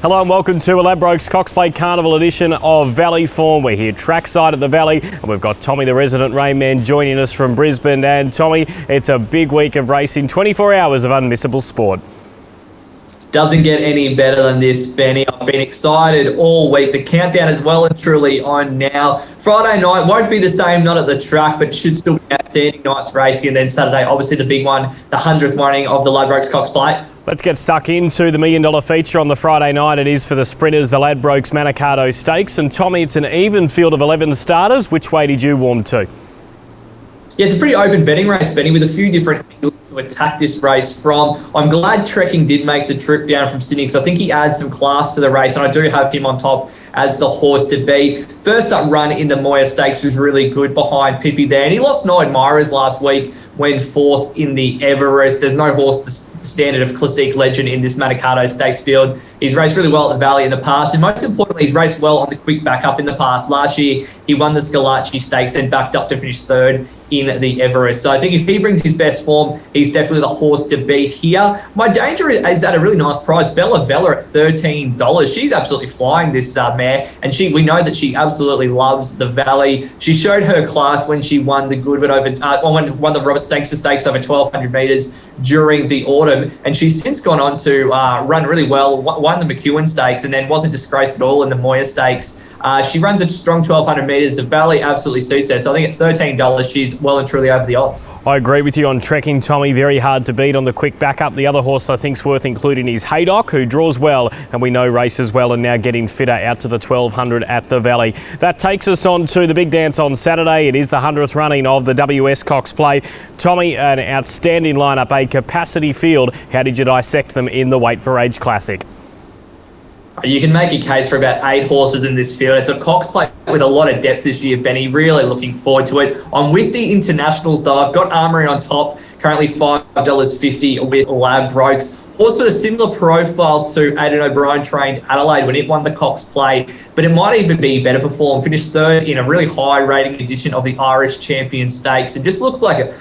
Hello and welcome to a Ladbrokes Cox Plate Carnival edition of Valley Form. We're here trackside at the Valley and we've got Tommy the resident Rainman joining us from Brisbane. And Tommy, it's a big week of racing, 24 hours of unmissable sport. Doesn't get any better than this, Benny. I've been excited all week. The countdown is well and truly on now. Friday night won't be the same, not at the track, but should still be outstanding night's racing. And then Saturday, obviously the big one, the 100th running of the Ladbrokes Cox Plate. Let's get stuck into the $1 million feature on the Friday night. It is for the sprinters, the Ladbrokes Manikato Stakes. And Tommy, it's an even field of 11 starters. Which way did you warm to? Yeah, it's a pretty open betting race, Benny, with a few different angles to attack this race from. I'm glad Trekking did make the trip down from Sydney because I think he adds some class to the race, and I do have him on top as the horse to beat. First up run in the Moya Stakes was really good behind Pippi there, and he lost no admirers last week when fourth in the Everest. There's no horse to standard of classic legend in this Manikato Stakes field. He's raced really well at the Valley in the past, and most importantly, he's raced well on the quick backup in the past. Last year, he won the Scalacci Stakes and backed up to finish third in the Everest. So I think if he brings his best form, he's definitely the horse to beat here. My danger is at a really nice price. Vella at $13. She's absolutely flying this mare, and we know that she absolutely loves the Valley. She showed her class when she won the Goodwood won the Robert Sangster Stakes over 1,200 metres during the autumn, and she's since gone on to run really well, won the McEwen Stakes, and then wasn't disgraced at all in the Moya Stakes. She runs a strong 1,200 metres. The Valley absolutely suits her. So I think at $13, she's well and truly over the odds. I agree with you on Trekking, Tommy. Very hard to beat on the quick backup. The other horse I think's worth including is Haydock, who draws well and we know races well and now getting fitter out to the 1,200 at the Valley. That takes us on to the big dance on Saturday. It is the 100th running of the WS Cox Plate. Tommy, an outstanding lineup, a capacity field. How did you dissect them in the Weight for Age Classic? You can make a case for about 8 horses in this field. It's a Cox Plate with a lot of depth this year, Benny. Really looking forward to it. I'm with the internationals, though. I've got Armory on top, currently $5.50 with Ladbrokes. Horse with a similar profile to Aidan O'Brien trained Adelaide when it won the Cox Plate, but it might even be better performed. Finished third in a really high rating edition of the Irish Champion Stakes. It just looks like a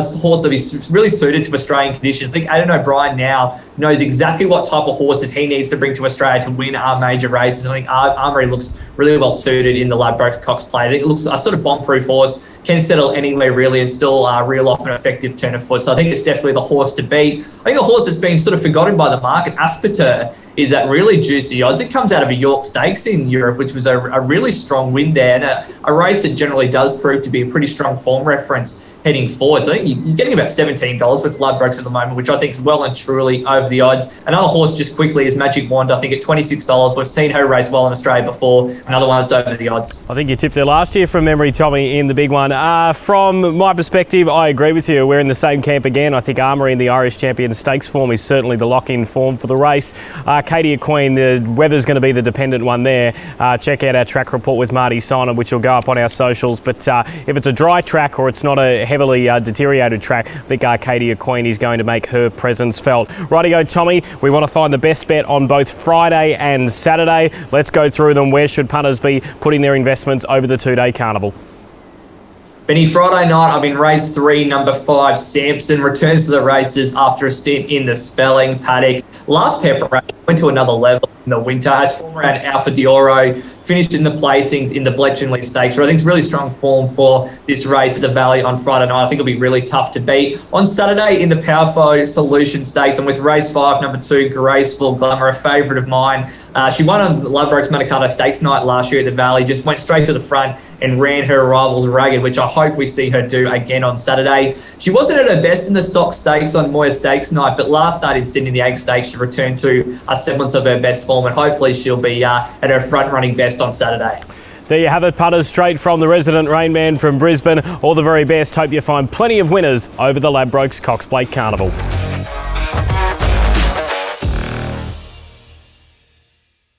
horse that is really suited to Australian conditions. I think Aidan O'Brien now knows exactly what type of horses he needs to bring to Australia to win our major races. I think Armory looks really well suited in the Ladbrokes Cox Plate. I think it looks a sort of bomb-proof horse, can settle anywhere really and still reel off an effective turn of foot. So I think it's definitely the horse to beat. I think a horse that's been sort of forgotten by the market, Aspeter, is at really juicy odds. It comes out of a York Stakes in Europe, which was a really strong win there, and a race that generally does prove to be a pretty strong form reference heading forward. So I think you're getting about $17 with Ladbrokes at the moment, which I think is well and truly over the odds. Another horse just quickly is Magic Wand, I think at $26. We've seen her race well in Australia before. Another one that's over the odds. I think you tipped her last year from memory, Tommy, in the big one. From my perspective, I agree with you. We're in the same camp again. I think Armory in the Irish Champion Stakes form is certainly the lock-in form for the race. Arcadia Queen, the weather's going to be the dependent one there. Check out our track report with Marty Simon, which will go up on our socials. But if it's a dry track or it's not a heavily deteriorated track, I think Arcadia Queen is going to make her presence felt. Righty-go, Tommy. We want to find the best bet on both Friday and Saturday. Let's go through them. Where should punters be putting their investments over the two-day carnival? Benny, Friday night, I'm in race 3, number 5, Samson, returns to the races after a stint in the Spelling paddock. Last preparation went to another level in the winter, has form around Alpha Dioro, finished in the placings in the Bletchley Stakes. So I think it's really strong form for this race at the Valley on Friday night. I think it'll be really tough to beat. On Saturday in the Powerflo Solution Stakes, I'm with race 5, number 2, Graceful Glamour, a favourite of mine. She won on Ladbrokes Manikato Stakes night last year at the Valley, just went straight to the front and ran her rivals ragged, which I hope we see her do again on Saturday. She wasn't at her best in the stock stakes on Moya Stakes night, but last night in Sydney, the Egg Stakes, she returned to a semblance of her best form, and hopefully she'll be at her front running best on Saturday. There you have it, punters, straight from the resident Rainman from Brisbane. All the very best. Hope you find plenty of winners over the Ladbrokes Cox Plate Carnival.